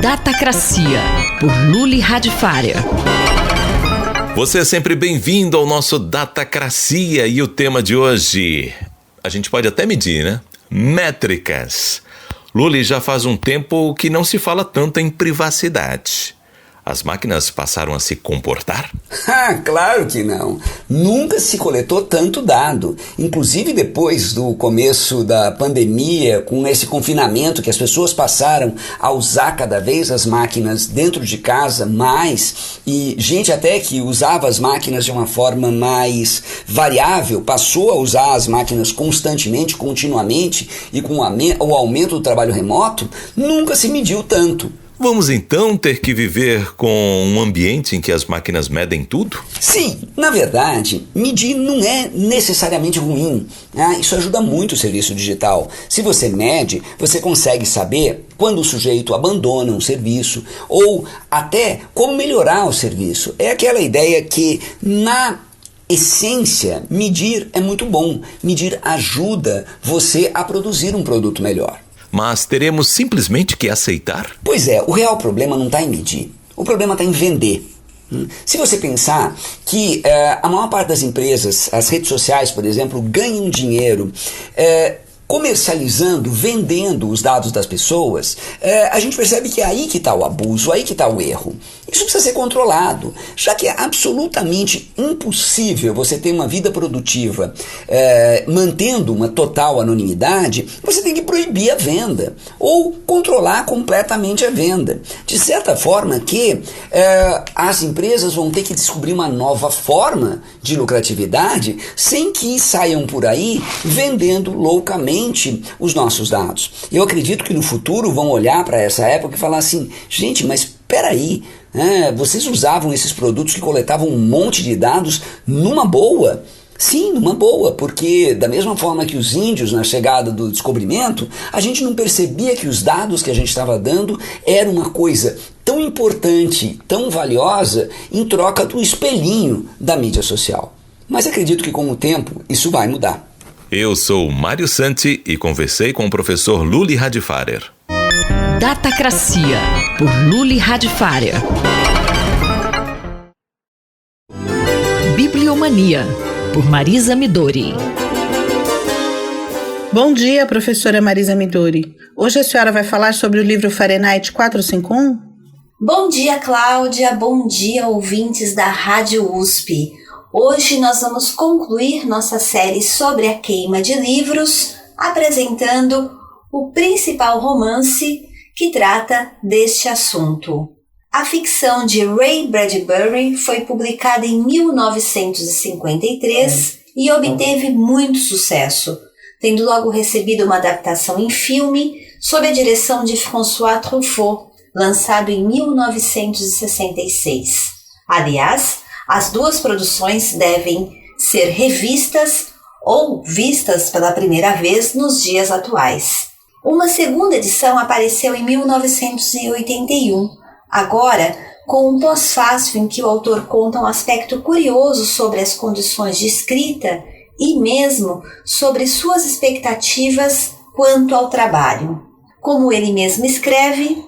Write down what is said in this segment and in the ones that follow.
Datacracia, por Luli Radifária. Você é sempre bem-vindo ao nosso Datacracia e o tema de hoje, a gente pode até medir, né? Métricas. Luli, já faz um tempo que não se fala tanto em privacidade. As máquinas passaram a se comportar? Claro que não. Nunca se coletou tanto dado. Inclusive depois do começo da pandemia, com esse confinamento que as pessoas passaram a usar cada vez as máquinas dentro de casa mais, e gente até que usava as máquinas de uma forma mais variável, passou a usar as máquinas constantemente, continuamente, e com o aumento do trabalho remoto, nunca se mediu tanto. Vamos então ter que viver com um ambiente em que as máquinas medem tudo? Sim, na verdade, medir não é necessariamente ruim. Isso ajuda muito o serviço digital. Se você mede, você consegue saber quando o sujeito abandona um serviço ou até como melhorar o serviço. É aquela ideia que na essência, medir é muito bom. Medir ajuda você a produzir um produto melhor. Mas teremos simplesmente que aceitar? Pois é, o real problema não está em medir. O problema está em vender. Se você pensar que a maior parte das empresas, as redes sociais, por exemplo, ganham dinheiro comercializando, vendendo os dados das pessoas, a gente percebe que é aí que está o abuso, aí que está o erro. Isso precisa ser controlado, já que é absolutamente impossível você ter uma vida produtiva mantendo uma total anonimidade. Você tem que proibir a venda ou controlar completamente a venda. De certa forma que as empresas vão ter que descobrir uma nova forma de lucratividade sem que saiam por aí vendendo loucamente os nossos dados. Eu acredito que no futuro vão olhar para essa época e falar assim, gente, mas peraí, vocês usavam esses produtos que coletavam um monte de dados numa boa? Sim, numa boa, porque da mesma forma que os índios na chegada do descobrimento, a gente não percebia que os dados que a gente estava dando eram uma coisa tão importante, tão valiosa, em troca do espelhinho da mídia social. Mas acredito que com o tempo isso vai mudar. Eu sou Mário Santi e conversei com o professor Luli Radifária. Datacracia, por Luli Radifária. Bibliomania, por Marisa Midori. Bom dia, professora Marisa Midori. Hoje a senhora vai falar sobre o livro Fahrenheit 451? Bom dia, Cláudia. Bom dia, ouvintes da Rádio USP. Hoje nós vamos concluir nossa série sobre a queima de livros, apresentando o principal romance que trata deste assunto. A ficção de Ray Bradbury foi publicada em 1953 e obteve muito sucesso, tendo logo recebido uma adaptação em filme sob a direção de François Truffaut, lançado em 1966. Aliás, as duas produções devem ser revistas ou vistas pela primeira vez nos dias atuais. Uma segunda edição apareceu em 1981, agora com um pós-fácil em que o autor conta um aspecto curioso sobre as condições de escrita e mesmo sobre suas expectativas quanto ao trabalho. Como ele mesmo escreve,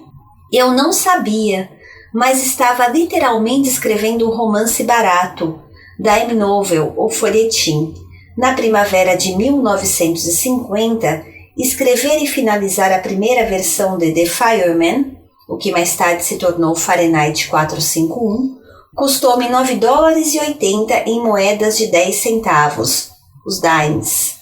eu não sabia, mas estava literalmente escrevendo um romance barato, dime novel ou folhetim. Na primavera de 1950, escrever e finalizar a primeira versão de The Fireman, o que mais tarde se tornou Fahrenheit 451, custou-me $9,80 em moedas de 10 centavos, os dimes.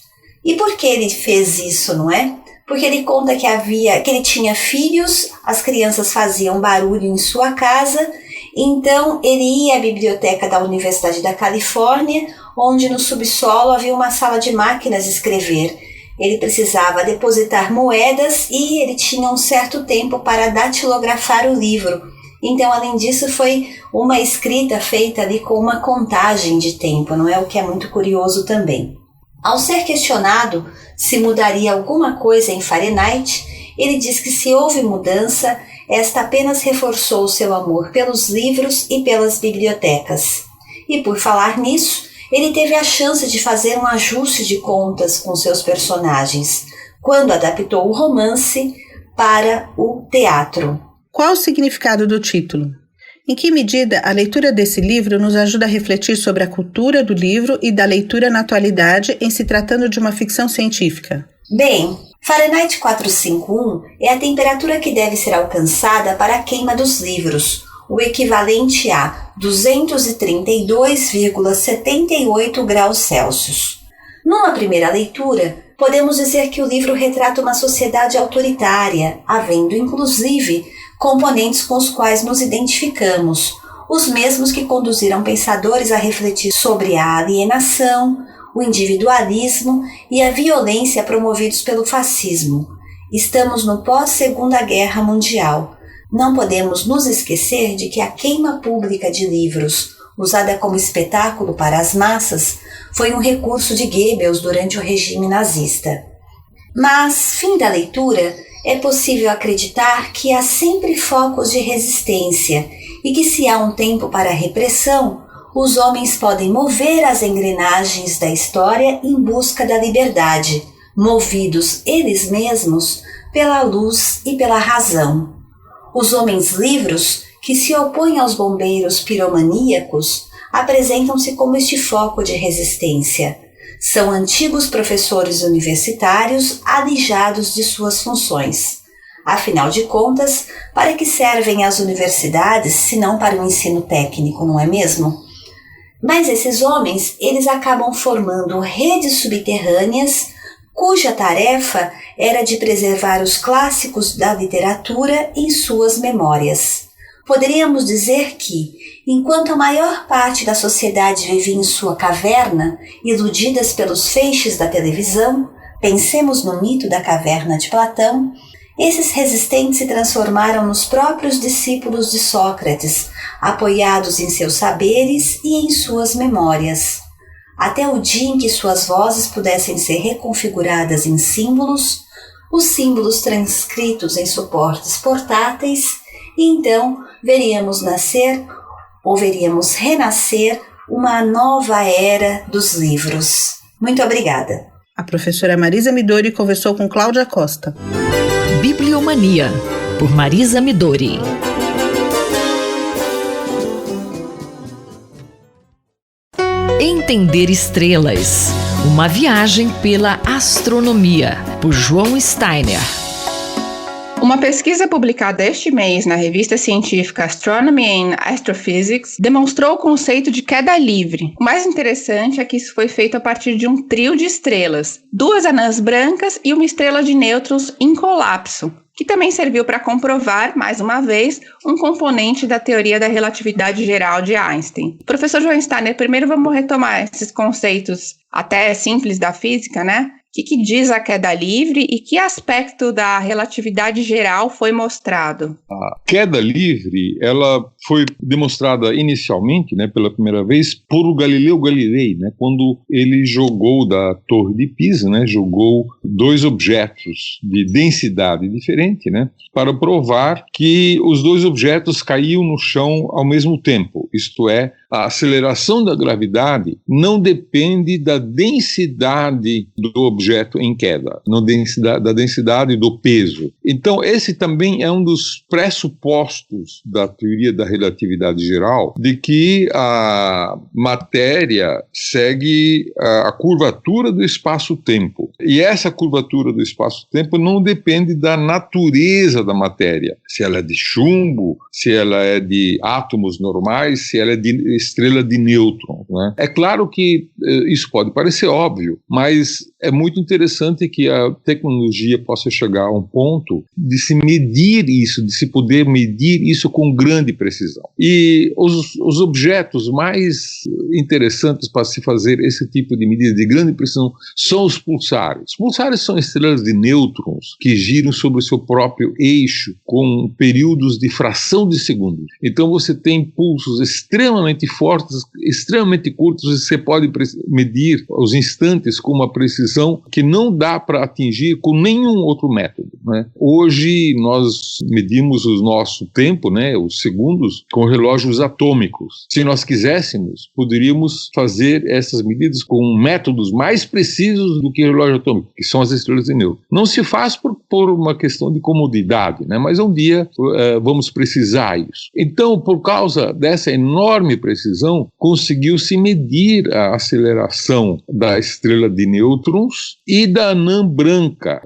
E por que ele fez isso, não é? Porque ele conta que ele tinha filhos, as crianças faziam barulho em sua casa, então ele ia à biblioteca da Universidade da Califórnia, onde no subsolo havia uma sala de máquinas de escrever. Ele precisava depositar moedas e ele tinha um certo tempo para datilografar o livro. Então, além disso, foi uma escrita feita ali com uma contagem de tempo, não é? O que é muito curioso também. Ao ser questionado se mudaria alguma coisa em Fahrenheit, ele diz que se houve mudança, esta apenas reforçou seu amor pelos livros e pelas bibliotecas. E por falar nisso, ele teve a chance de fazer um ajuste de contas com seus personagens, quando adaptou o romance para o teatro. Qual o significado do título? Em que medida a leitura desse livro nos ajuda a refletir sobre a cultura do livro e da leitura na atualidade em se tratando de uma ficção científica? Bem, Fahrenheit 451 é a temperatura que deve ser alcançada para a queima dos livros, o equivalente a 232,78 graus Celsius. Numa primeira leitura, podemos dizer que o livro retrata uma sociedade autoritária, havendo inclusive componentes com os quais nos identificamos, os mesmos que conduziram pensadores a refletir sobre a alienação, o individualismo e a violência promovidos pelo fascismo. Estamos no pós-Segunda Guerra Mundial. Não podemos nos esquecer de que a queima pública de livros, usada como espetáculo para as massas, foi um recurso de Goebbels durante o regime nazista. Mas, fim da leitura, é possível acreditar que há sempre focos de resistência e que, se há um tempo para a repressão, os homens podem mover as engrenagens da história em busca da liberdade, movidos eles mesmos pela luz e pela razão. Os homens livres, que se opõem aos bombeiros piromaníacos, apresentam-se como este foco de resistência. São antigos professores universitários alijados de suas funções. Afinal de contas, para que servem as universidades se não para o ensino técnico, não é mesmo? Mas esses homens, eles acabam formando redes subterrâneas cuja tarefa era de preservar os clássicos da literatura em suas memórias. Poderíamos dizer que, enquanto a maior parte da sociedade vivia em sua caverna, iludidas pelos feixes da televisão, pensemos no mito da caverna de Platão, esses resistentes se transformaram nos próprios discípulos de Sócrates, apoiados em seus saberes e em suas memórias. Até o dia em que suas vozes pudessem ser reconfiguradas em símbolos, os símbolos transcritos em suportes portáteis, e então veríamos nascer ou veríamos renascer uma nova era dos livros. Muito obrigada. A professora Marisa Midori conversou com Cláudia Costa. Bibliomania, por Marisa Midori. Entender estrelas. Uma viagem pela astronomia, por João Steiner. Uma pesquisa publicada este mês na revista científica Astronomy and Astrophysics demonstrou o conceito de queda livre. O mais interessante é que isso foi feito a partir de um trio de estrelas, 2 anãs brancas e uma estrela de nêutrons em colapso, que também serviu para comprovar, mais uma vez, um componente da teoria da relatividade geral de Einstein. Professor João Steiner, primeiro vamos retomar esses conceitos até simples da física, né? O que diz a queda livre e que aspecto da relatividade geral foi mostrado? A queda livre, ela foi demonstrada inicialmente, né, pela primeira vez, por Galileu Galilei, né, quando ele jogou da Torre de Pisa, né, jogou 2 objetos de densidade diferente, né, para provar que os 2 objetos caíam no chão ao mesmo tempo, isto é, a aceleração da gravidade não depende da densidade do objeto em queda, da densidade do peso. Então, esse também é um dos pressupostos da teoria da relatividade geral, de que a matéria segue a curvatura do espaço-tempo. E essa curvatura do espaço-tempo não depende da natureza da matéria, se ela é de chumbo, se ela é de átomos normais, se ela é de estrela de nêutrons, né? É claro que isso pode parecer óbvio, mas é muito interessante que a tecnologia possa chegar a um ponto de se medir isso, de se poder medir isso com grande precisão. E os objetos mais interessantes para se fazer esse tipo de medida de grande precisão são os pulsares. Os pulsares são estrelas de nêutrons que giram sobre o seu próprio eixo com períodos de fração de segundo. Então você tem pulsos extremamente fortes, extremamente curtos, e você pode medir os instantes com uma precisão que não dá para atingir com nenhum outro método, né? Hoje nós medimos o nosso tempo, né, os segundos, com relógios atômicos. Se nós quiséssemos, poderíamos fazer essas medidas com métodos mais precisos do que relógio atômico, que são as estrelas de nêutrons. Não se faz por uma questão de comodidade, né, mas um dia vamos precisar isso. Então, por causa dessa enorme precisão, conseguiu-se medir a aceleração da estrela de nêutrons e da anã branca,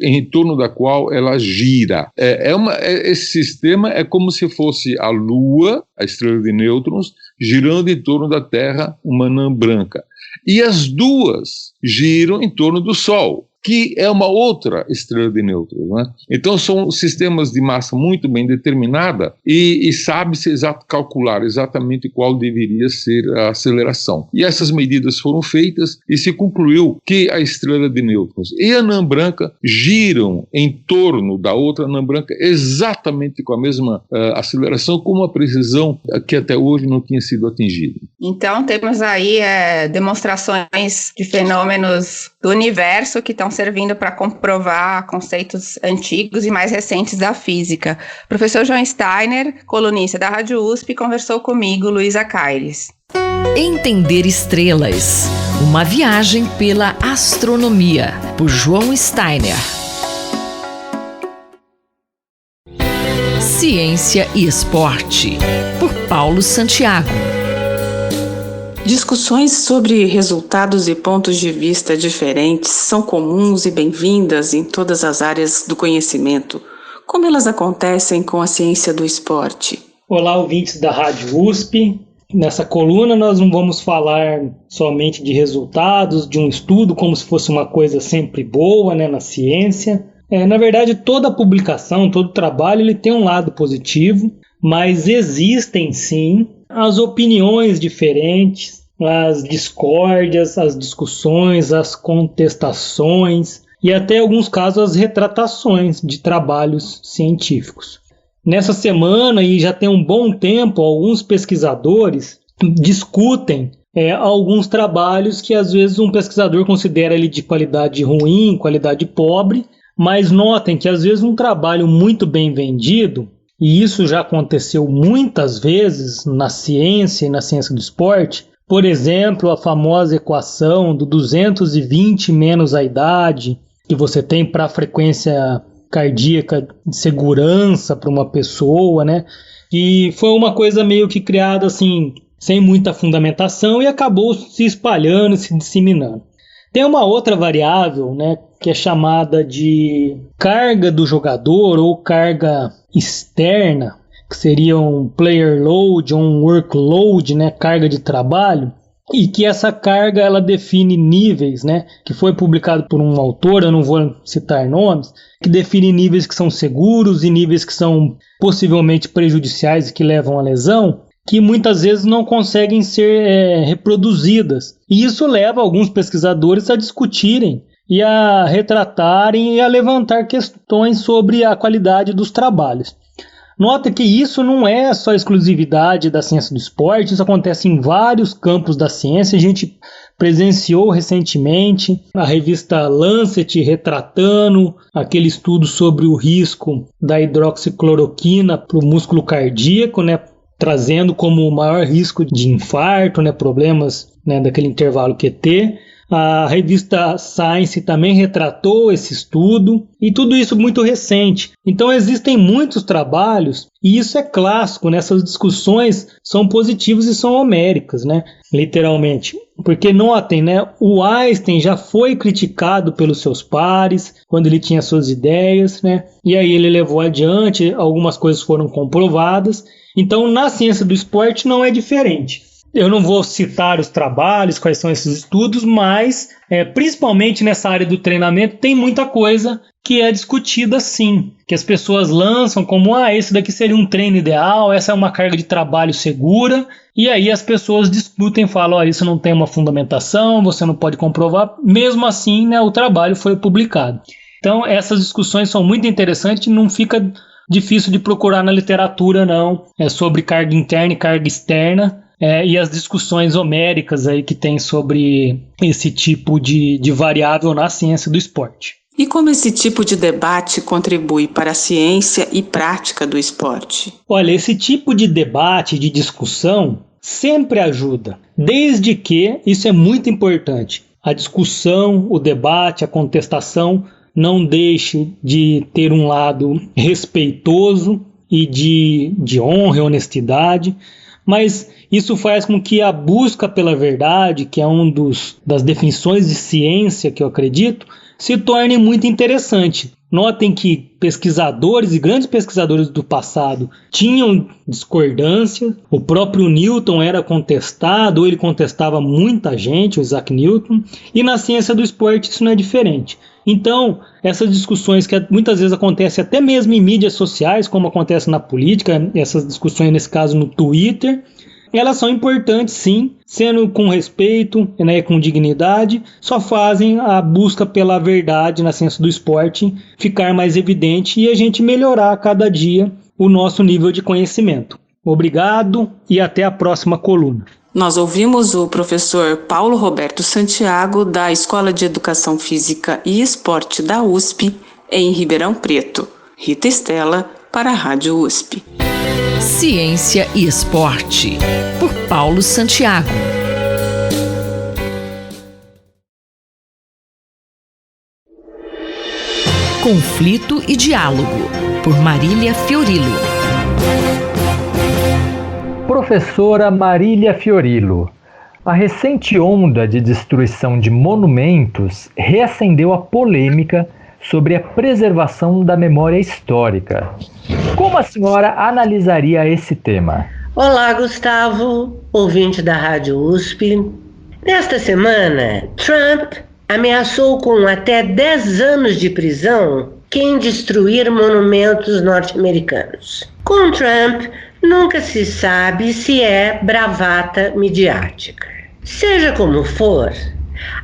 em torno da qual ela gira. Esse sistema é como se fosse a Lua, a estrela de nêutrons, girando em torno da Terra, uma anã branca. E as duas giram em torno do Sol, que é uma outra estrela de nêutrons, né? Então são sistemas de massa muito bem determinada e sabe-se calcular exatamente qual deveria ser a aceleração. E essas medidas foram feitas e se concluiu que a estrela de nêutrons e a anã branca giram em torno da outra anã branca exatamente com a mesma aceleração, com uma precisão que até hoje não tinha sido atingida. Então temos aí demonstrações de fenômenos do universo que estão servindo para comprovar conceitos antigos e mais recentes da física. O professor João Steiner, colunista da Rádio USP, conversou comigo, Luísa Caires. Entender estrelas. Uma viagem pela astronomia, por João Steiner. Ciência e esporte, por Paulo Santiago. Discussões sobre resultados e pontos de vista diferentes são comuns e bem-vindas em todas as áreas do conhecimento. Como elas acontecem com a ciência do esporte? Olá, ouvintes da Rádio USP. Nessa coluna nós não vamos falar somente de resultados de um estudo como se fosse uma coisa sempre boa, né, na ciência. Na verdade, toda publicação, todo trabalho, ele tem um lado positivo, mas existem sim as opiniões diferentes, as discórdias, as discussões, as contestações e até, em alguns casos, as retratações de trabalhos científicos. Nessa semana, e já tem um bom tempo, alguns pesquisadores discutem alguns trabalhos que às vezes um pesquisador considera ele de qualidade ruim, qualidade pobre, mas notem que às vezes um trabalho muito bem vendido, e isso já aconteceu muitas vezes na ciência e na ciência do esporte. Por exemplo, a famosa equação do 220 menos a idade que você tem para a frequência cardíaca de segurança para uma pessoa, né? E foi uma coisa meio que criada assim, sem muita fundamentação, e acabou se espalhando e se disseminando. Tem uma outra variável, né, que é chamada de carga do jogador ou carga externa, que seria um player load ou um workload, né, carga de trabalho, e que essa carga ela define níveis, né, que foi publicado por um autor, eu não vou citar nomes, que define níveis que são seguros e níveis que são possivelmente prejudiciais e que levam à lesão, que muitas vezes não conseguem ser reproduzidas. E isso leva alguns pesquisadores a discutirem e a retratarem e a levantar questões sobre a qualidade dos trabalhos. Nota que isso não é só exclusividade da ciência do esporte, isso acontece em vários campos da ciência. A gente presenciou recentemente a revista Lancet retratando aquele estudo sobre o risco da hidroxicloroquina para o músculo cardíaco, né, trazendo como o maior risco de infarto, né, problemas, né, daquele intervalo QT. A revista Science também retratou esse estudo, e tudo isso muito recente. Então existem muitos trabalhos, e isso é clássico, né? Essas discussões são positivas e são homéricas, né? Literalmente. Porque notem, né? O Einstein já foi criticado pelos seus pares quando ele tinha suas ideias, né? E aí ele levou adiante, algumas coisas foram comprovadas. Então na ciência do esporte não é diferente. Eu não vou citar os trabalhos, quais são esses estudos, mas principalmente nessa área do treinamento tem muita coisa que é discutida sim, que as pessoas lançam como, esse daqui seria um treino ideal, essa é uma carga de trabalho segura, e aí as pessoas discutem e falam, isso não tem uma fundamentação, você não pode comprovar, mesmo assim, né, o trabalho foi publicado. Então essas discussões são muito interessantes, não fica difícil de procurar na literatura não, sobre carga interna e carga externa. e as discussões homéricas aí que tem sobre esse tipo de variável na ciência do esporte. E como esse tipo de debate contribui para a ciência e prática do esporte? Olha, esse tipo de debate, de discussão, sempre ajuda, desde que, isso é muito importante, a discussão, o debate, a contestação não deixe de ter um lado respeitoso e de honra e honestidade, mas isso faz com que a busca pela verdade, que é das definições de ciência que eu acredito, se torne muito interessante. Notem que pesquisadores e grandes pesquisadores do passado tinham discordância, o próprio Newton era contestado, ou ele contestava muita gente, o Isaac Newton, e na ciência do esporte isso não é diferente. Então, essas discussões que muitas vezes acontecem até mesmo em mídias sociais, como acontece na política, essas discussões nesse caso no Twitter, elas são importantes sim, sendo com respeito, né, com dignidade, só fazem a busca pela verdade na ciência do esporte ficar mais evidente e a gente melhorar a cada dia o nosso nível de conhecimento. Obrigado e até a próxima coluna. Nós ouvimos o professor Paulo Roberto Santiago, da Escola de Educação Física e Esporte da USP, em Ribeirão Preto. Rita Estela, para a Rádio USP. Ciência e Esporte, por Paulo Santiago. Conflito e Diálogo, por Marília Fiorilo. Professora Marília Fiorilo, a recente onda de destruição de monumentos reacendeu a polêmica sobre a preservação da memória histórica. Como a senhora analisaria esse tema? Olá, Gustavo, ouvinte da Rádio USP. Nesta semana, Trump ameaçou com até 10 anos de prisão quem destruir monumentos norte-americanos. Com Trump, nunca se sabe se é bravata midiática. Seja como for,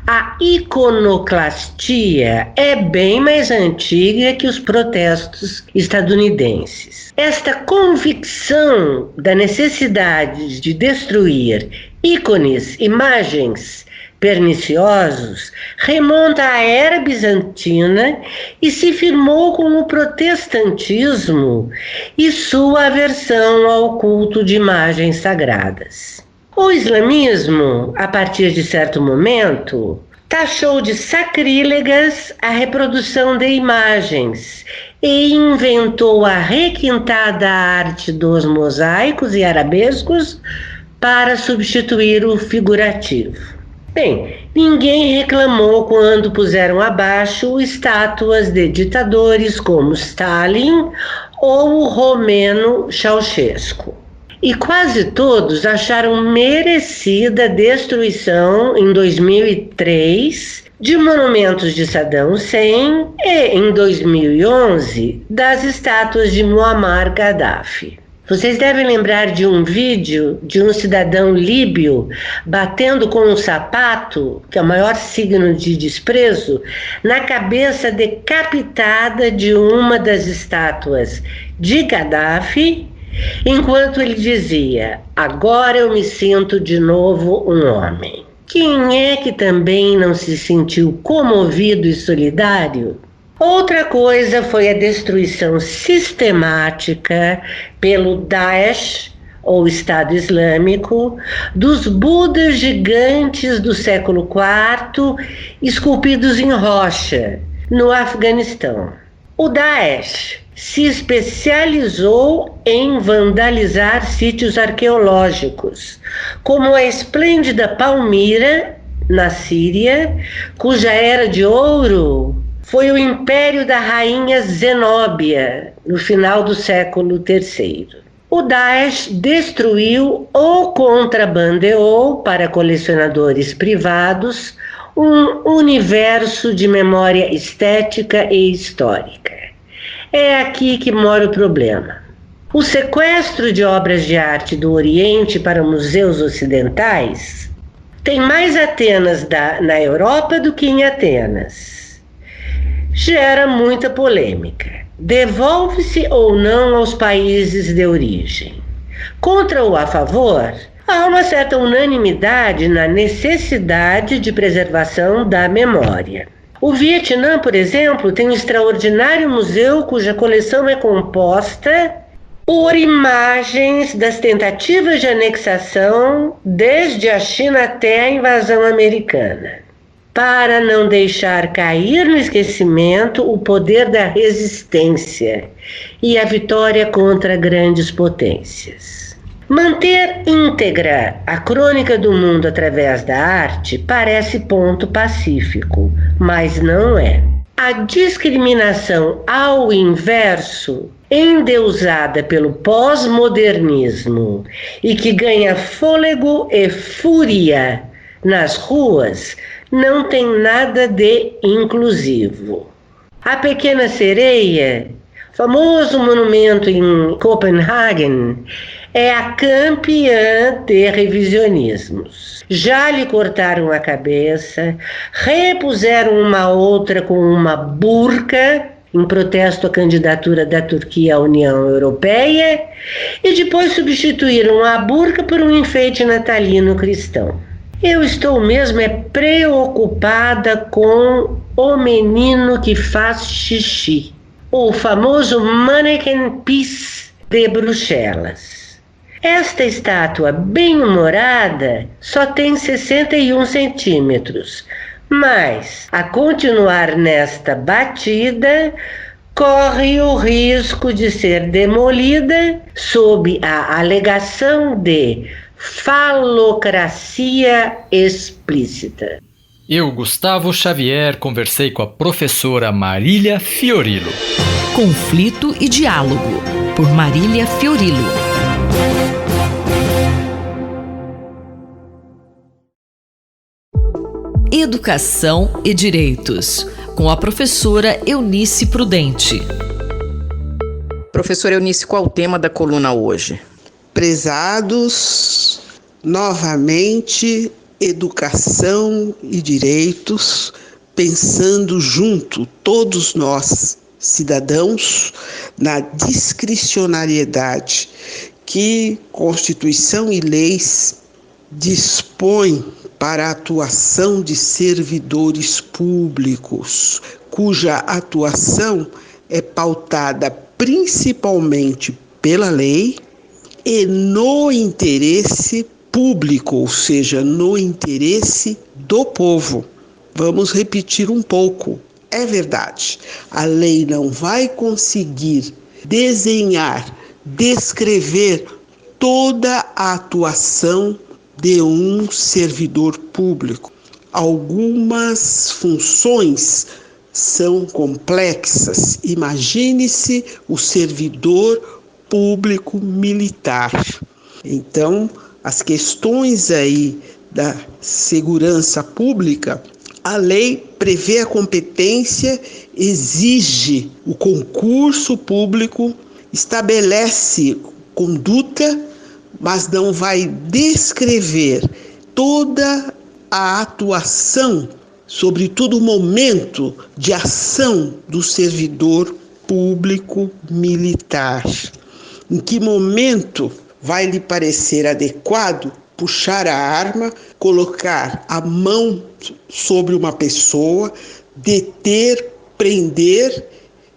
a iconoclastia é bem mais antiga que os protestos estadunidenses. Esta convicção da necessidade de destruir ícones, imagens perniciosos, remonta à era bizantina e se firmou com o protestantismo e sua aversão ao culto de imagens sagradas. O islamismo, a partir de certo momento, taxou de sacrílegas a reprodução de imagens e inventou a requintada arte dos mosaicos e arabescos para substituir o figurativo. Bem, ninguém reclamou quando puseram abaixo estátuas de ditadores como Stalin ou o romeno Ceausescu. E quase todos acharam merecida a destruição, em 2003, de monumentos de Saddam Hussein e, em 2011, das estátuas de Muammar Gaddafi. Vocês devem lembrar de um vídeo de um cidadão líbio batendo com um sapato, que é o maior signo de desprezo, na cabeça decapitada de uma das estátuas de Gaddafi, enquanto ele dizia: agora eu me sinto de novo um homem. Quem é que também não se sentiu comovido e solidário? Outra coisa foi a destruição sistemática pelo Daesh, ou Estado Islâmico, dos Budas gigantes do século IV, esculpidos em rocha, no Afeganistão. O Daesh se especializou em vandalizar sítios arqueológicos, como a esplêndida Palmira, na Síria, cuja era de ouro foi o império da rainha Zenóbia, no final do século III. O Daesh destruiu ou contrabandeou para colecionadores privados um universo de memória estética e histórica. É aqui que mora o problema. O sequestro de obras de arte do Oriente para museus ocidentais tem mais Atenas na Europa do que em Atenas. Gera muita polêmica. Devolve-se ou não aos países de origem? Contra ou a favor, Há uma certa unanimidade na necessidade de preservação da memória. O Vietnã, por exemplo, tem um extraordinário museu cuja coleção é composta por imagens das tentativas de anexação desde a China até a invasão americana, para não deixar cair no esquecimento o poder da resistência e a vitória contra grandes potências. Manter íntegra a crônica do mundo através da arte parece ponto pacífico, mas não é. A discriminação ao inverso, endeusada pelo pós-modernismo e que ganha fôlego e fúria nas ruas, não tem nada de inclusivo. A Pequena Sereia, famoso monumento em Copenhague, é a campeã de revisionismos. Já lhe cortaram a cabeça, repuseram uma outra com uma burca, em protesto à candidatura da Turquia à União Europeia, e depois substituíram a burca por um enfeite natalino cristão. Eu estou mesmo preocupada com o menino que faz xixi, o famoso Mannequin Peace de Bruxelas. Esta estátua bem-humorada só tem 61 centímetros, mas, a continuar nesta batida, corre o risco de ser demolida sob a alegação de falocracia explícita. Eu, Gustavo Xavier, conversei com a professora Marília Fiorilo. Conflito e Diálogo, por Marília Fiorilo. Educação e Direitos, com a professora Eunice Prudente. Professora Eunice, qual o tema da coluna hoje? Prezados, novamente, educação e direitos, pensando junto, todos nós, cidadãos, na discricionariedade que Constituição e leis dispõem para a atuação de servidores públicos, cuja atuação é pautada principalmente pela lei e no interesse público, ou seja, no interesse do povo. Vamos repetir um pouco. É verdade, a lei não vai conseguir desenhar, descrever toda a atuação de um servidor público. Algumas funções são complexas. Imagine-se o servidor público militar. Então, as questões aí da segurança pública, a lei prevê a competência, exige o concurso público, estabelece conduta, mas não vai descrever toda a atuação, sobretudo o momento de ação do servidor público militar. Em que momento vai lhe parecer adequado puxar a arma, colocar a mão sobre uma pessoa, deter, prender,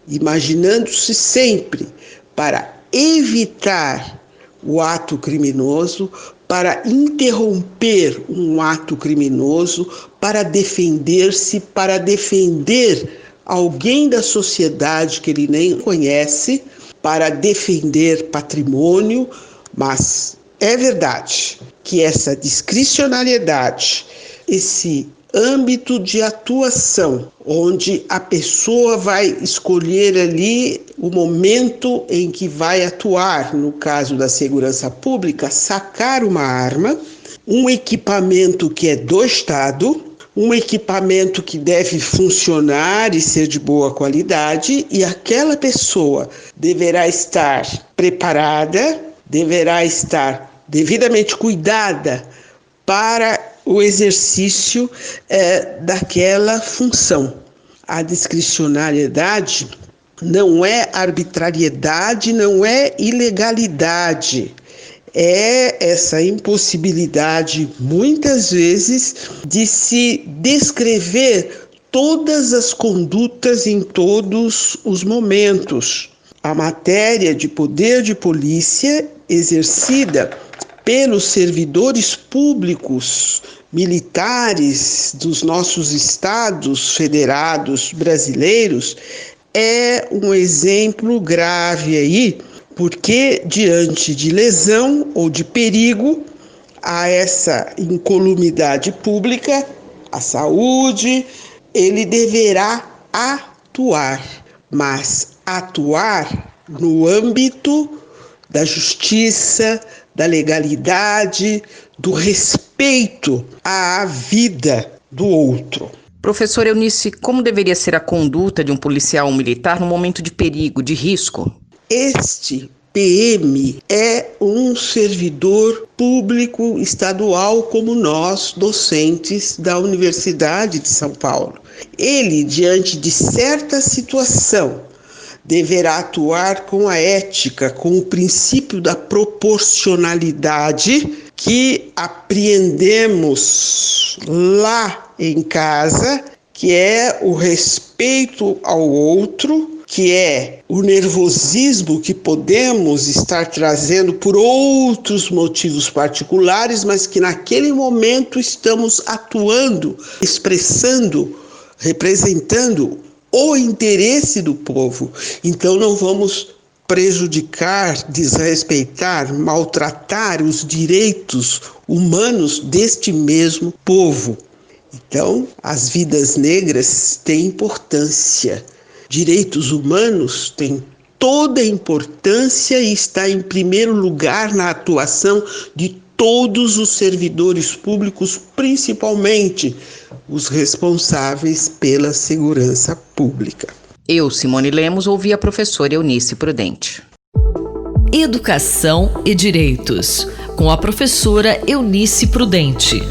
imaginando-se sempre para evitar o ato criminoso, para interromper um ato criminoso, para defender-se, para defender alguém da sociedade que ele nem conhece, para defender patrimônio, mas é verdade que essa discricionariedade, esse âmbito de atuação, onde a pessoa vai escolher ali o momento em que vai atuar, no caso da segurança pública, sacar uma arma, um equipamento que é do Estado, um equipamento que deve funcionar e ser de boa qualidade, e aquela pessoa deverá estar preparada, deverá estar devidamente cuidada para o exercício daquela função. A discricionariedade não é arbitrariedade, não é ilegalidade. é essa impossibilidade, muitas vezes, de se descrever todas as condutas em todos os momentos. A matéria de poder de polícia exercida pelos servidores públicos militares dos nossos estados federados brasileiros é um exemplo grave aí, porque diante de lesão ou de perigo a essa incolumidade pública, à saúde, ele deverá atuar, mas atuar no âmbito da justiça, da legalidade, do respeito à vida do outro. Professor Eunice, como deveria ser a conduta de um policial militar no momento de perigo, de risco? Este PM é um servidor público estadual como nós, docentes da Universidade de São Paulo. Ele, diante de certa situação, deverá atuar com a ética, com o princípio da proporcionalidade que apreendemos lá em casa, que é o respeito ao outro, que é o nervosismo que podemos estar trazendo por outros motivos particulares, mas que naquele momento estamos atuando, expressando, representando o interesse do povo. Então não vamos prejudicar, desrespeitar, maltratar os direitos humanos deste mesmo povo. Então, as vidas negras têm importância. Direitos humanos têm toda a importância e está em primeiro lugar na atuação de todos os servidores públicos, principalmente os responsáveis pela segurança pública. Eu, Simone Lemos, ouvi a professora Eunice Prudente. Educação e Direitos, com a professora Eunice Prudente.